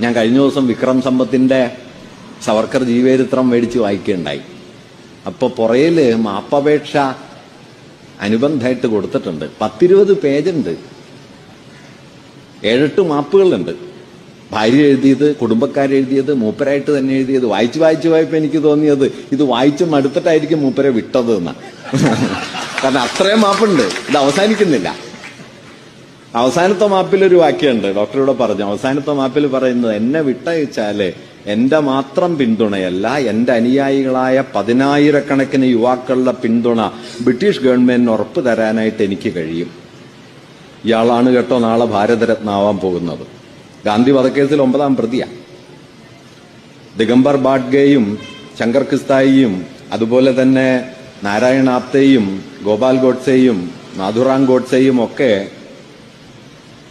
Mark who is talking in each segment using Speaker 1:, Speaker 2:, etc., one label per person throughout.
Speaker 1: ഞാൻ കഴിഞ്ഞ ദിവസം വിക്രം സമ്പത്തിന്റെ സവർക്കർ ജീവചരിത്രം മേടിച്ച് വായിക്കുകയുണ്ടായി. അപ്പൊ പുറയില് മാപ്പപേക്ഷ അനുബന്ധമായിട്ട് കൊടുത്തിട്ടുണ്ട്. 10-20 പേജുണ്ട്. 7-8 മാപ്പുകളുണ്ട്. ഭാര്യ എഴുതിയത്, കുടുംബക്കാരെഴുതിയത്, മൂപ്പരായിട്ട് തന്നെ എഴുതിയത്. വായിച്ചപ്പോൾ എനിക്ക് തോന്നിയത് ഇത് വായിച്ച് മടുത്തിട്ടായിരിക്കും മൂപ്പരെ വിട്ടത് എന്നാ. കാരണം അത്രയും മാപ്പുണ്ട്. ഇത് അവസാനിക്കുന്നില്ല. അവസാനത്തെ മാപ്പിലൊരു വാക്യമുണ്ട്, ഡോക്ടറോട് പറഞ്ഞു. അവസാനത്തെ മാപ്പിൽ പറയുന്നത്, എന്നെ വിട്ടയച്ചാല് എന്റെ മാത്രം പിന്തുണയല്ല, എന്റെ അനുയായികളായ 10,000-കണക്കിന് യുവാക്കളുടെ പിന്തുണ ബ്രിട്ടീഷ് ഗവൺമെന്റിന് ഉറപ്പ് തരാനായിട്ട് എനിക്ക് കഴിയും. ഇയാളാണ് കേട്ടോ നാളെ ഭാരതരത്നാവാൻ പോകുന്നത്. ഗാന്ധി വധക്കേസിൽ 9ാം പ്രതിയാ. ദിഗംബർ ബാഡ്ഗെയും ശങ്കർ കിസ്തായിയും അതുപോലെ തന്നെ നാരായൺ ആപ്തെയും ഗോപാൽ ഗോഡ്സെയും നാഥുറാം ഗോഡ്സെയും ഒക്കെ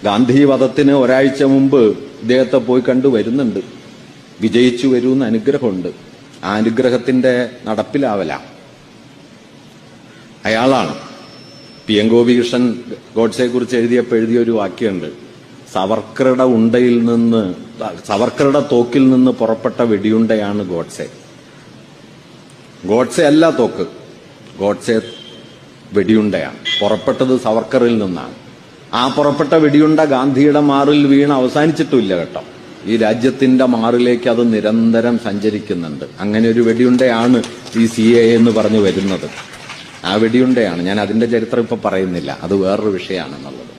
Speaker 1: ഗാന്ധി വധത്തിന് ഒരാഴ്ച മുമ്പ് ഇദ്ദേഹത്തെ പോയി കണ്ടു വരുന്നുണ്ട്. വിജയിച്ചു വരുമെന്ന് അനുഗ്രഹമുണ്ട്. ആ അനുഗ്രഹത്തിന്റെ നടപ്പിലാവല അയാളാണ്. പി എൻ ഗോപികൃഷ്ണൻ ഗോഡ്സെയെ കുറിച്ച് എഴുതിയൊരു വാക്യമുണ്ട്, സവർക്കറുടെ തോക്കിൽ നിന്ന് പുറപ്പെട്ട വെടിയുണ്ടയാണ് ഗോഡ്സെ. ഗോഡ്സെ അല്ല തോക്ക്, ഗോഡ്സെ വെടിയുണ്ടയാണ്. പുറപ്പെട്ടത് സവർക്കറിൽ നിന്നാണ്. ആ പുറപ്പെട്ട വെടിയുണ്ട ഗാന്ധിയുടെ മാറിൽ വീണ് അവസാനിച്ചിട്ടുമില്ല കേട്ടോ. ഈ രാജ്യത്തിന്റെ മാറിലേക്ക് അത് നിരന്തരം സഞ്ചരിക്കുന്നുണ്ട്. അങ്ങനെ ഒരു വെടിയുണ്ടയാണ് ഈ CAA എന്ന് പറഞ്ഞു വരുന്നത്. ആ വെടിയുണ്ടയാണ്. ഞാൻ അതിന്റെ ചരിത്രം ഇപ്പൊ പറയുന്നില്ല, അത് വേറൊരു വിഷയമാണെന്നുള്ളത്.